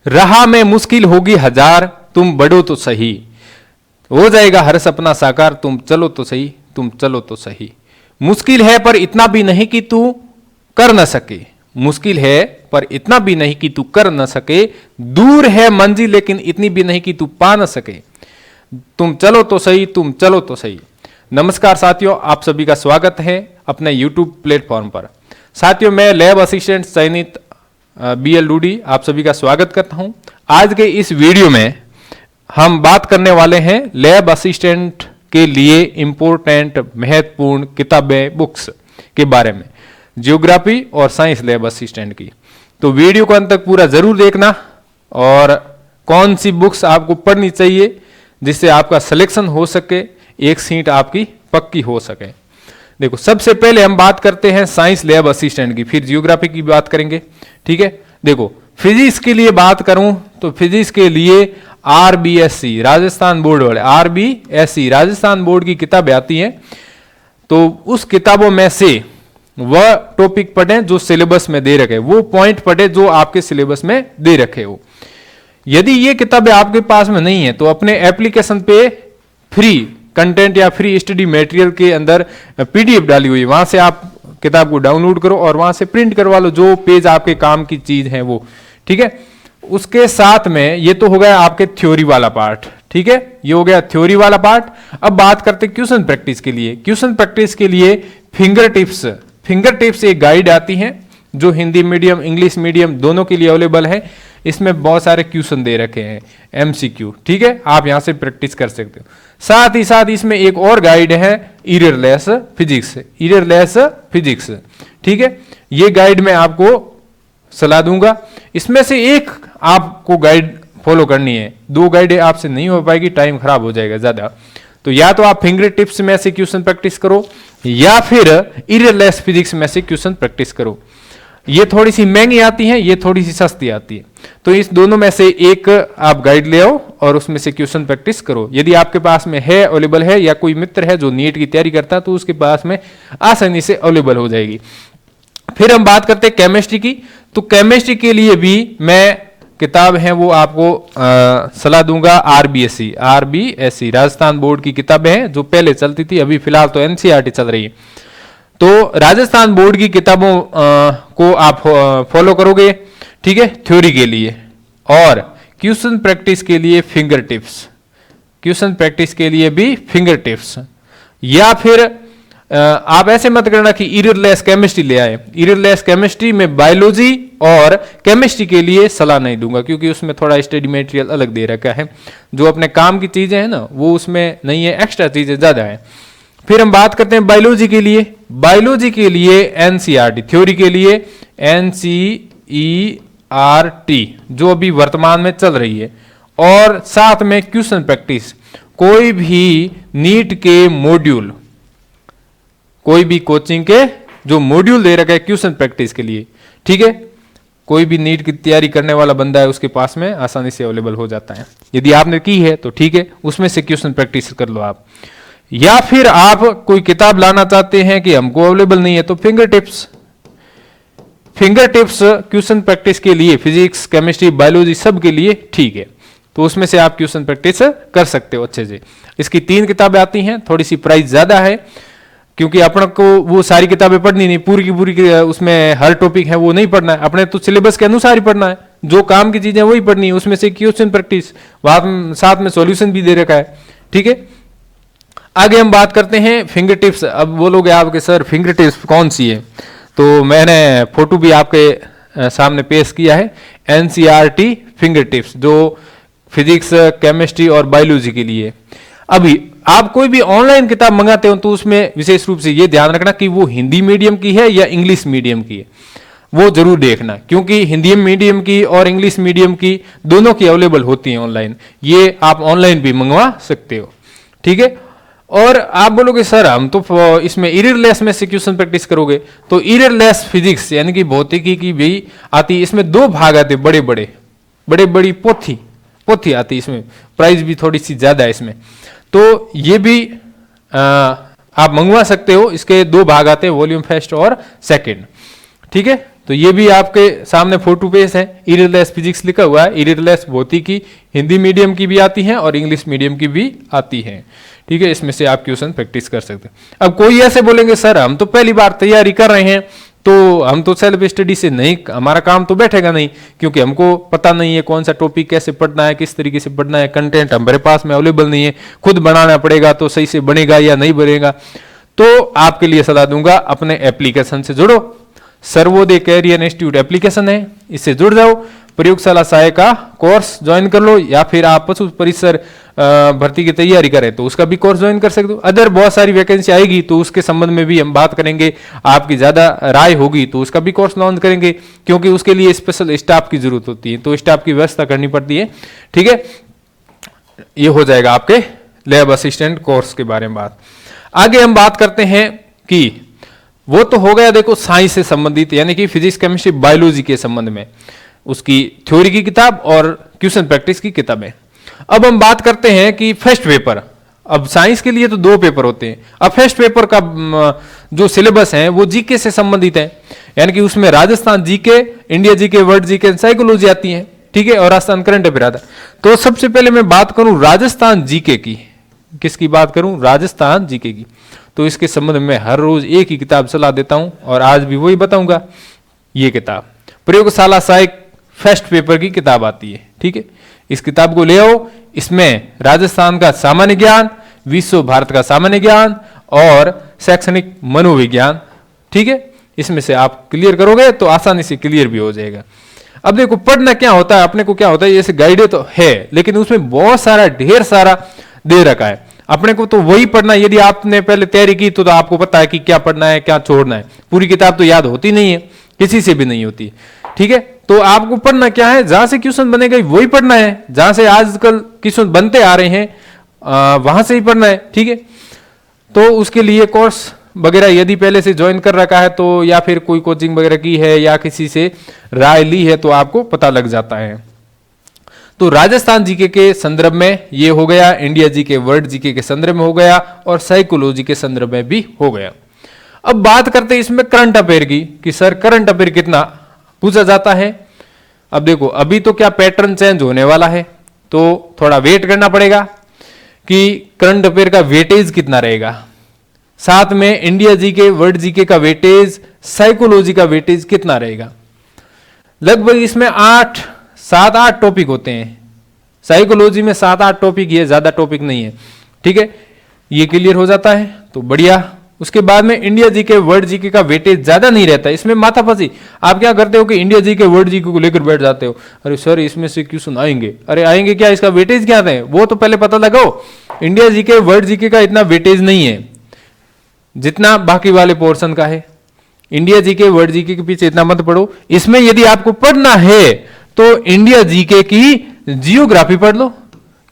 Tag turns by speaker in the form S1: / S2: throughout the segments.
S1: राह में मुश्किल होगी हजार, तुम बढ़ो तो सही, हो जाएगा हर सपना साकार, तुम चलो तो सही, तुम चलो तो सही। मुश्किल है पर इतना भी नहीं कि तू कर न सके, मुश्किल है पर इतना भी नहीं कि तू कर न सके, दूर है मंजिल लेकिन इतनी भी नहीं कि तू पा न सके, तुम चलो तो सही, तुम चलो तो सही। नमस्कार साथियों, आप सभी का स्वागत है अपने YouTube प्लेटफॉर्म पर। साथियों, मैं लैब असिस्टेंट चयनित BL डूडी आप सभी का स्वागत करता हूं। आज के इस वीडियो में हम बात करने वाले हैं लैब असिस्टेंट के लिए इंपॉर्टेंट महत्वपूर्ण किताबें, बुक्स के बारे में, ज्योग्राफी और साइंस लैब असिस्टेंट की। तो वीडियो को अंत तक पूरा जरूर देखना और कौन सी बुक्स आपको पढ़नी चाहिए जिससे आपका सिलेक्शन हो सके, एक सीट आपकी पक्की हो सके। देखो, सबसे पहले हम बात करते हैं साइंस लैब असिस्टेंट की, फिर जियोग्राफी की बात करेंगे। ठीक है, देखो फिजिक्स के लिए बात करूं तो फिजिक्स के लिए RBSC राजस्थान बोर्ड वाले, RBSC राजस्थान बोर्ड की किताबें आती हैं। तो उस किताबों में से वह टॉपिक पढ़ें जो सिलेबस में दे रखे, वो पॉइंट पढ़े जो आपके सिलेबस में दे रखे हो। यदि ये किताबें आपके पास में नहीं है तो अपने एप्लीकेशन पे फ्री कंटेंट या फ्री स्टडी मटेरियल के अंदर PDF डाली हुई है, वहां से आप किताब को डाउनलोड करो और वहां से प्रिंट करवा लो जो पेज आपके काम की चीज है वो। ठीक है, उसके साथ में ये तो हो गया आपके थ्योरी वाला पार्ट। ठीक है, ये हो गया थ्योरी वाला पार्ट। अब बात करते हैं क्वेश्चन प्रैक्टिस के लिए। क्वेश्चन प्रैक्टिस के लिए फिंगर टिप्स एक गाइड आती है जो हिंदी मीडियम इंग्लिश मीडियम दोनों के लिए अवेलेबल है। इसमें बहुत सारे क्वेश्चन दे रखे हैं MCQ। ठीक है, आप यहां से प्रैक्टिस कर सकते हो। साथ ही साथ इसमें एक और गाइड है एररलेस फिजिक्स। ठीक है, ये गाइड मैं आपको सलाह दूंगा, इसमें से एक आपको गाइड फॉलो करनी है, दो गाइडें आपसे नहीं हो पाएगी, टाइम खराब हो जाएगा ज्यादा। तो या तो आप फिंगर टिप्स में से क्वेश्चन प्रैक्टिस करो या फिर एररलेस फिजिक्स में से क्वेश्चन प्रैक्टिस करो। ये थोड़ी सी महंगी आती है, ये थोड़ी सी सस्ती आती है। तो इस दोनों में से एक आप गाइड ले आओ और उसमें से क्वेश्चन प्रैक्टिस करो। यदि आपके पास में है, अवेलेबल है, या कोई मित्र है जो नीट की तैयारी करता है तो उसके पास में आसानी से अवेलेबल हो जाएगी। फिर हम बात करते हैं केमिस्ट्री की। तो केमिस्ट्री के लिए भी मैं किताब है वो आपको सलाह दूंगा। RBSC राजस्थान बोर्ड की किताबें हैं जो पहले चलती थी, अभी फिलहाल तो NCERT चल रही है। तो राजस्थान बोर्ड की किताबों को आप फॉलो करोगे। ठीक है, थ्योरी के लिए। और क्वेश्चन प्रैक्टिस के लिए फिंगर टिप्स, या फिर आप ऐसे मत करना कि एररलेस केमिस्ट्री ले आए। एररलेस केमिस्ट्री में बायोलॉजी और केमिस्ट्री के लिए सलाह नहीं दूंगा क्योंकि उसमें थोड़ा स्टडी मटेरियल अलग दे रखा है, जो अपने काम की चीजें हैं ना वो उसमें नहीं है, एक्स्ट्रा चीजें ज्यादा है। फिर हम बात करते हैं बायोलॉजी के लिए NCERT, थ्योरी के लिए NCERT जो अभी वर्तमान में चल रही है। और साथ में क्वेश्चन प्रैक्टिस, कोई भी नीट के मॉड्यूल, कोई भी कोचिंग के जो मॉड्यूल दे रखा है क्वेश्चन प्रैक्टिस के लिए। ठीक है, कोई भी नीट की तैयारी करने वाला बंदा है उसके पास में आसानी से अवेलेबल हो जाता है। यदि आपने की है तो ठीक है, उसमें से क्वेश्चन प्रैक्टिस कर लो आप। या फिर आप कोई किताब लाना चाहते हैं कि हमको अवेलेबल नहीं है तो फिंगर टिप्स क्वेश्चन प्रैक्टिस के लिए, फिजिक्स केमिस्ट्री बायोलॉजी सब के लिए ठीक है। तो उसमें से आप क्वेश्चन प्रैक्टिस कर सकते हो अच्छे से। इसकी 3 किताबें आती हैं, थोड़ी सी प्राइस ज्यादा है क्योंकि अपने को वो सारी किताबें पढ़नी नहीं, पूरी की पूरी उसमें हर टॉपिक है वो नहीं पढ़ना है, अपने तो सिलेबस के अनुसार ही पढ़ना है, जो काम की चीजें वही पढ़नी है। उसमें से क्वेश्चन प्रैक्टिस साथ में सॉल्यूशन भी दे रखा है। ठीक है, आगे हम बात करते हैं फिंगर टिप्स। अब बोलोगे आपके सर फिंगर टिप्स कौन सी है, तो मैंने फोटो भी आपके सामने पेश किया है। NCERT फिंगर टिप्स जो फिजिक्स केमिस्ट्री और बायोलॉजी के लिए। अभी आप कोई भी ऑनलाइन किताब मंगाते हो तो उसमें विशेष रूप से ये ध्यान रखना कि वो हिंदी मीडियम की है या इंग्लिश मीडियम की है, वो जरूर देखना, क्योंकि हिंदी मीडियम की और इंग्लिश मीडियम की दोनों की अवेलेबल होती है ऑनलाइन। ये आप ऑनलाइन भी मंगवा सकते हो। ठीक है, और आप बोलोगे सर हम तो इसमें एररलेस में से क्वेश्चन प्रैक्टिस करोगे, तो एररलेस फिजिक्स यानी कि भौतिकी की भी आती। इसमें 2 भाग आते, बड़ी पोथी आती, इसमें प्राइस भी थोड़ी सी ज्यादा है इसमें। तो ये भी आप मंगवा सकते हो। इसके 2 भाग आते हैं, वॉल्यूम फर्स्ट और सेकंड। ठीक है, तो ये भी आपके सामने फोटो पेज है, इरेलेस फिजिक्स लिखा हुआ है। इरेलेस भौतिकी हिंदी मीडियम की भी आती है और इंग्लिश मीडियम की भी आती है, ठीक है। इसमें से आप क्वेश्चन प्रैक्टिस कर सकते हैं। अब कोई ऐसे बोलेंगे सर हम तो पहली बार तैयारी कर रहे हैं, तो हम तो सेल्फ स्टडी से नहीं, हमारा काम तो बैठेगा नहीं, क्योंकि हमको पता नहीं है कौन सा टॉपिक कैसे पढ़ना है, किस तरीके से पढ़ना है, कंटेंट हमारे पास में अवेलेबल नहीं है, खुद बनाना पड़ेगा तो सही से बनेगा या नहीं बनेगा। तो आपके लिए सलाह दूंगा अपने एप्लीकेशन से जुड़ो। सर्वोदय कैरियर इंस्टीट्यूट एप्लीकेशन है, इससे जुड़ जाओ, प्रयोगशाला सहायक का कोर्स ज्वाइन कर लो, या फिर आप पशु परिसर भर्ती की तैयारी करें तो उसका भी कोर्स ज्वाइन कर सकते हो। अदर बहुत सारी वैकेंसी आएगी तो उसके संबंध में भी हम बात करेंगे, आपकी ज्यादा राय होगी तो उसका भी कोर्स लॉन्च करेंगे, क्योंकि उसके लिए स्पेशल स्टाफ की जरूरत होती है, तो स्टाफ की व्यवस्था करनी पड़ती है, ठीक है। ये हो जाएगा आपके लैब असिस्टेंट कोर्स के बारे में बात। आगे हम बात करते हैं कि वो तो हो गया देखो साइंस से संबंधित, यानी कि फिजिक्स केमिस्ट्री बायोलॉजी के संबंध में उसकी थ्योरी की किताब और क्वेश्चन प्रैक्टिस की किताबें। अब हम बात करते हैं कि फर्स्ट पेपर, अब साइंस के लिए तो 2 पेपर होते हैं। अब फर्स्ट पेपर का जो सिलेबस है वो जीके से संबंधित है, यानी कि उसमें Rajasthan GK, India GK, world GK, psychology आती है, ठीक है, और राजस्थान करंट अफेयर आता है। तो सबसे पहले मैं बात करूं राजस्थान जीके की, किसकी बात करूं, राजस्थान जीके की। तो इसके संबंध में हर रोज एक ही किताब सलाह देता हूं और आज भी वही बताऊंगा। ये किताब प्रयोगशाला सहायक फर्स्ट पेपर की किताब आती है, ठीक है। इस किताब को ले आओ, इसमें राजस्थान का सामान्य ज्ञान, विश्व भारत का सामान्य ज्ञान और शैक्षणिक मनोविज्ञान, ठीक है। इसमें से आप क्लियर करोगे तो आसानी से क्लियर भी हो जाएगा। अब देखो पढ़ना क्या होता है, अपने को क्या होता है, जैसे गाइडेड तो है लेकिन उसमें बहुत सारा ढेर सारा दे रखा है, अपने को तो वही पढ़ना है। यदि आपने पहले तैयारी की तो आपको पता है कि क्या पढ़ना है क्या छोड़ना है। पूरी किताब तो याद होती नहीं है, किसी से भी नहीं होती, ठीक है। तो आपको पढ़ना क्या है, जहां से क्वेश्चन बनेगा वही पढ़ना है, जहां से आजकल क्वेश्चन बनते आ रहे हैं वहां से ही पढ़ना है, ठीक है। तो उसके लिए कोर्स वगैरह यदि पहले से ज्वाइन कर रखा है तो, या फिर कोई कोचिंग वगैरह की है या किसी से राय ली है तो आपको पता लग जाता है। तो राजस्थान जीके के संदर्भ में ये हो गया, इंडिया जीके वर्ल्ड जीके के संदर्भ में हो गया और साइकोलॉजी के संदर्भ में भी हो गया। अब बात करते हैं इसमें करंट अफेयर की कि सर करंट अफेयर कितना पूछा जाता है। अब देखो अभी तो क्या पैटर्न चेंज होने वाला है, तो थोड़ा वेट करना पड़ेगा कि करंट अफेयर का वेटेज कितना रहेगा। साथ में इंडिया जीके वर्ल्ड जीके का वेटेज, साइकोलॉजी का वेटेज कितना रहेगा। लगभग इसमें 7-8 टॉपिक होते हैं, साइकोलॉजी में 7-8 टॉपिक, ये ज्यादा टॉपिक नहीं है, ठीक है। ये क्लियर हो जाता है तो बढ़िया। उसके बाद में इंडिया जीके वर्ल्ड जीके का वेटेज ज्यादा नहीं रहता, इसमें माथा फंसी। आप क्या करते हो कि इंडिया जीके वर्ल्ड जीके को लेकर बैठ जाते हो, अरे सर इसमें से क्वेश्चन आएंगे, अरे आएंगे क्या, इसका वेटेज क्या है वो तो पहले पता लगाओ। इंडिया जीके वर्ल्ड जीके का इतना वेटेज नहीं है जितना बाकी वाले पोर्शन का है। इंडिया जीके वर्ल्ड जीके के पीछे इतना मत पढ़ो। इसमें यदि आपको पढ़ना है तो इंडिया जीके की जियोग्राफी पढ़ लो,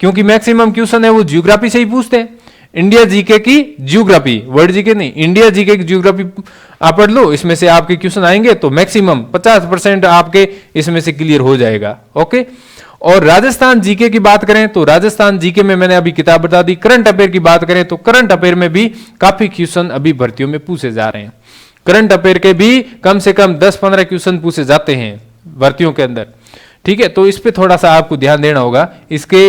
S1: क्योंकि मैक्सिमम क्वेश्चन है वो जियोग्राफी से ही पूछते हैं। इंडिया जीके की जियोग्राफी, वर्ल्ड जीके नहीं, इंडिया जीके की जियोग्राफी आप पढ़ लो, इसमें से आपके क्वेश्चन आएंगे तो मैक्सिमम 50% आपके इसमें से क्लियर हो जाएगा, ओके। और राजस्थान जीके की बात करें तो राजस्थान जीके में मैंने अभी किताब बता दी। करंट अफेयर की बात करें तो करंट अफेयर में भी काफी क्वेश्चन अभी भर्तियों में पूछे जा रहे हैं। करंट अफेयर के भी कम से कम 10-15 क्वेश्चन पूछे जाते हैं भर्तियों के अंदर, ठीक है। तो इस पे थोड़ा सा आपको ध्यान देना होगा। इसके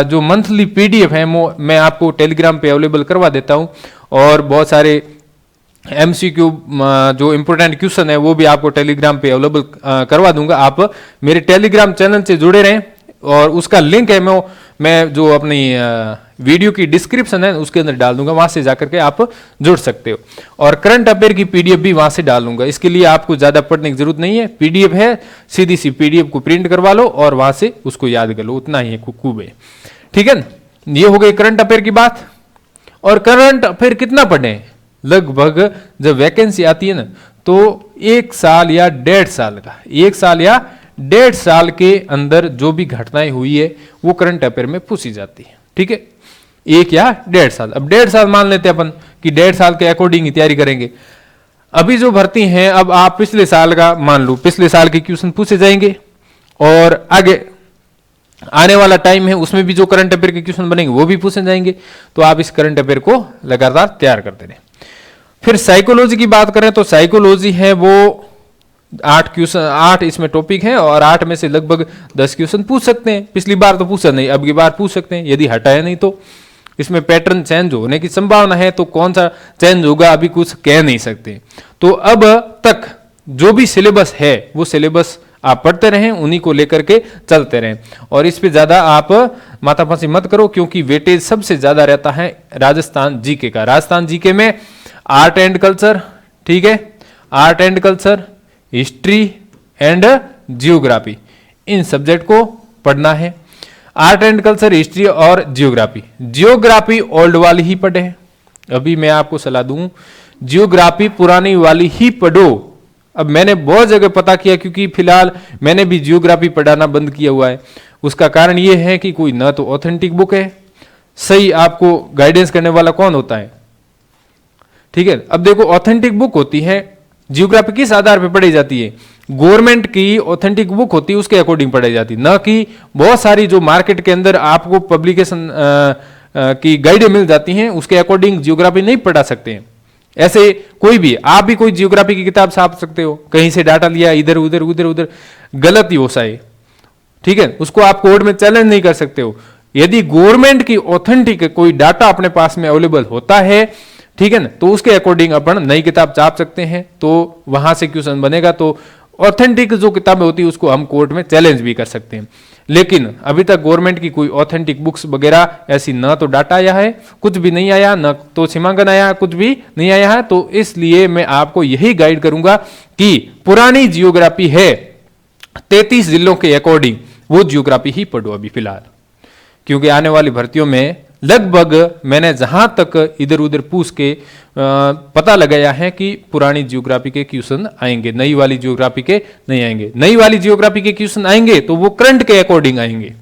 S1: जो मंथली पीडीएफ है वो मैं आपको टेलीग्राम पे अवेलेबल करवा देता हूं, और बहुत सारे एमसीक्यू जो इंपोर्टेंट क्वेश्चन है वो भी आपको टेलीग्राम पे अवेलेबल करवा दूंगा। आप मेरे टेलीग्राम चैनल से जुड़े रहें, और उसका लिंक है मैं जो अपनी वीडियो की डिस्क्रिप्शन है उसके अंदर डाल दूंगा, वहां से जाकर के आप जुड़ सकते हो। और करंट अफेयर की पीडीएफ भी वहां से डाल दूंगा। इसके लिए आपको ज्यादा पढ़ने की जरूरत नहीं है, पीडीएफ है, सीधी सी पीडीएफ को प्रिंट करवा लो और वहां से उसको याद कर लो, उतना ही है, खूब है, ठीक है ना। ये हो गई करंट अफेयर की बात। और करंट अफेयर कितना पढ़े, लगभग जब वैकेंसी आती है ना तो 1 साल या 1.5 साल का, 1 साल या 1.5 साल के अंदर जो भी घटनाएं हुई है वो करंट अफेयर में पूछी जाती है, ठीक है। 1 या 1.5 साल, अब 1.5 साल मान लेते हैं अपन कि 1.5 साल के अकॉर्डिंग ही तैयारी करेंगे। अभी जो भर्ती हैं, अब आप पिछले साल का मान लो, पिछले साल के क्वेश्चन पूछे जाएंगे, और आगे आने वाला टाइम है उसमें भी जो करंट अफेयर के क्वेश्चन बनेंगे वो भी पूछे जाएंगे। तो आप इस करंट अफेयर को लगातार तैयार करते रहे। फिर साइकोलॉजी की बात करें तो साइकोलॉजी है वो 8 क्वेश्चन, 8 इसमें टॉपिक हैं और 8 में से लगभग 10 क्वेश्चन पूछ सकते हैं। पिछली बार तो पूछा नहीं, अब की बार पूछ सकते हैं यदि हटाया नहीं तो। इसमें पैटर्न चेंज होने की संभावना है, तो कौन सा चेंज होगा अभी कुछ कह नहीं सकते। तो अब तक जो भी सिलेबस है वो सिलेबस आप पढ़ते रहें, उन्हीं को लेकर के चलते रहें और इस पे ज्यादा आप माथापच्ची मत करो, क्योंकि वेटेज सबसे ज्यादा रहता है राजस्थान जीके का। राजस्थान जीके में आर्ट एंड कल्चर, ठीक है, art and culture, history and geography, in subject को पढ़ना है। आर्ट एंड कल्चर, हिस्ट्री और जियोग्राफी। जियोग्राफी ओल्ड वाली ही पढ़े, अभी मैं आपको सलाह दूं जियोग्राफी पुरानी वाली ही पढ़ो। अब मैंने बहुत जगह पता किया, क्योंकि फिलहाल मैंने भी जियोग्राफी पढ़ाना बंद किया हुआ है। उसका कारण यह है कि कोई ना तो ऑथेंटिक बुक है, सही आपको गाइडेंस करने वाला कौन होता है, ठीक है। अब देखो ऑथेंटिक बुक होती है, जियोग्राफी किस आधार पर पढ़ी जाती है, गवर्नमेंट की ऑथेंटिक बुक होती है उसके अकॉर्डिंग पढ़ाई जाती है, न कि बहुत सारी जो मार्केट के अंदर आपको पब्लिकेशन की गाइडें मिल जाती हैं उसके अकॉर्डिंग जियोग्राफी नहीं पढ़ा सकते हैं। ऐसे कोई भी, आप भी कोई जियोग्राफी की किताब छाप सकते हो, कहीं से डाटा लिया, इधर उधर उधर उधर, गलत ही हो साए, ठीक है, उसको आप कोर्ट में चैलेंज नहीं कर सकते हो। यदि गवर्नमेंट की ऑथेंटिक कोई डाटा अपने पास में अवेलेबल होता है, ठीक है ना, तो उसके अकॉर्डिंग अपन नई किताब छाप सकते हैं, तो वहां से क्वेश्चन बनेगा। तो ऑथेंटिक जो किताबें होती है उसको हम कोर्ट में चैलेंज भी कर सकते हैं। लेकिन अभी तक गवर्नमेंट की कोई ऑथेंटिक बुक्स वगैरह ऐसी न तो डाटा आया है, कुछ भी नहीं आया, न तो सीमांकन आया, कुछ भी नहीं आया है। तो इसलिए मैं आपको यही गाइड करूंगा कि पुरानी जियोग्राफी है 33 जिलों के अकॉर्डिंग, वो जियोग्राफी ही पढ़ो अभी फिलहाल, क्योंकि आने वाली भर्तियों में लगभग मैंने जहां तक इधर उधर पूछ के पता लगाया है कि पुरानी जियोग्राफी के क्वेश्चन आएंगे, नई वाली जियोग्राफी के नहीं आएंगे। नई वाली जियोग्राफी के क्वेश्चन आएंगे तो वो करंट के अकॉर्डिंग आएंगे,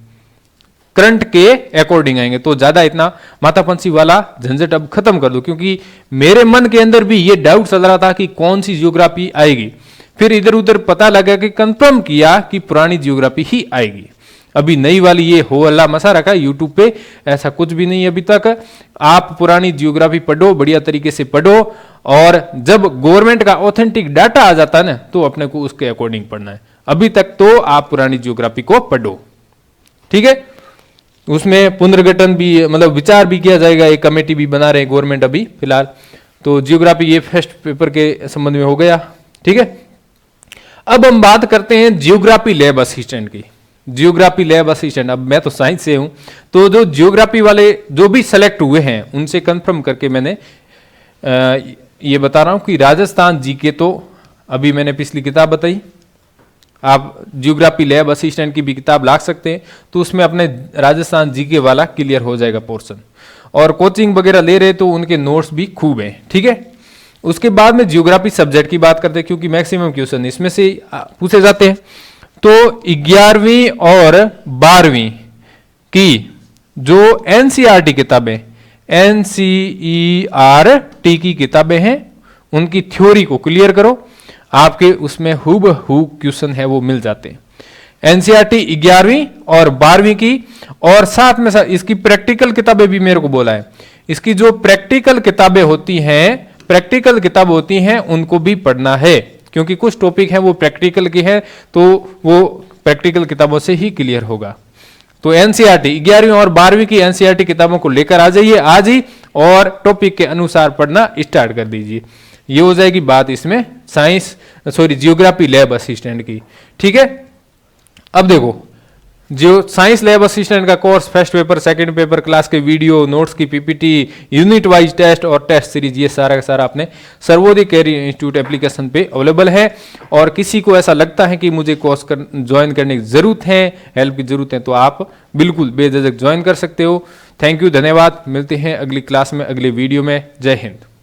S1: करंट के अकॉर्डिंग आएंगे। तो ज्यादा इतना माथापंची वाला झंझट अब खत्म कर दो, क्योंकि मेरे मन के अंदर भी ये डाउट चल रहा था कि कौन सी जियोग्राफी आएगी, फिर इधर उधर पता लगा कि कंफर्म किया कि पुरानी जियोग्राफी ही आएगी। अभी नई वाली ये हो अल्लाह मसा रखा यूट्यूब पे, ऐसा कुछ भी नहीं अभी तक। आप पुरानी जियोग्राफी पढ़ो, बढ़िया तरीके से पढ़ो, और जब गवर्नमेंट का ऑथेंटिक डाटा आ जाता है ना तो अपने को उसके अकॉर्डिंग पढ़ना है। अभी तक तो आप पुरानी जियोग्राफी को पढ़ो, ठीक है। उसमें पुनर्गठन भी, मतलब विचार भी किया जाएगा, एक कमेटी भी बना रहे हैं गवर्नमेंट अभी फिलहाल। तो जियोग्राफी ये फर्स्ट पेपर के संबंध में हो गया, ठीक है। अब हम बात करते हैं जियोग्राफी लैब असिस्टेंट की। जियोग्राफी लैब असिस्टेंट, अब मैं तो साइंस से हूं, तो जो जियोग्राफी वाले जो भी सेलेक्ट हुए हैं उनसे कंफर्म करके मैंने ये बता रहा हूं कि राजस्थान जीके, तो अभी मैंने पिछली किताब बताई, आप जियोग्राफी लैब असिस्टेंट की भी किताब ला सकते हैं, तो उसमें अपने राजस्थान जीके वाला क्लियर हो जाएगा पोर्शन। और कोचिंग वगैरह ले रहे तो उनके नोट्स भी खूब हैं, ठीक है। उसके बाद में जियोग्राफी सब्जेक्ट की बात करते हैं, क्योंकि मैक्सिमम क्वेश्चन इसमें से पूछे जाते हैं। तो 11वीं और 12वीं की जो एनसीईआरटी किताबें, एनसीईआरटी की किताबें हैं, उनकी थ्योरी को क्लियर करो, आपके उसमें हूबहू क्वेश्चन है वो मिल जाते हैं। एनसीईआरटी 11वीं और 12वीं की, और साथ में साथ इसकी प्रैक्टिकल किताबें भी मेरे को बोला है। इसकी जो प्रैक्टिकल किताबें होती हैं उनको भी पढ़ना है, क्योंकि कुछ टॉपिक है वो प्रैक्टिकल की है, तो वो प्रैक्टिकल किताबों से ही क्लियर होगा। तो एनसीईआरटी 11वीं और 12वीं की एनसीईआरटी किताबों को लेकर आ जाइए आज ही, और टॉपिक के अनुसार पढ़ना स्टार्ट कर दीजिए। ये हो जाएगी बात इसमें जियोग्राफी लैब असिस्टेंट की, ठीक है। अब देखो, जो साइंस लैब असिस्टेंट का course, first paper, second paper, class के वीडियो, नोट्स की पीपीटी, यूनिट वाइज टेस्ट और टेस्ट सीरीज, ये सारा का सारा अपने सर्वोदय कैरियर इंस्टीट्यूट एप्लीकेशन पे अवेलेबल है। और किसी को ऐसा लगता है कि मुझे कोर्स ज्वाइन करने की जरूरत है, हेल्प की जरूरत है, तो आप बिल्कुल बेझिझक ज्वाइन कर सकते हो। थैंक यू, धन्यवाद। मिलते हैं अगली क्लास में, अगले वीडियो में। जय हिंद।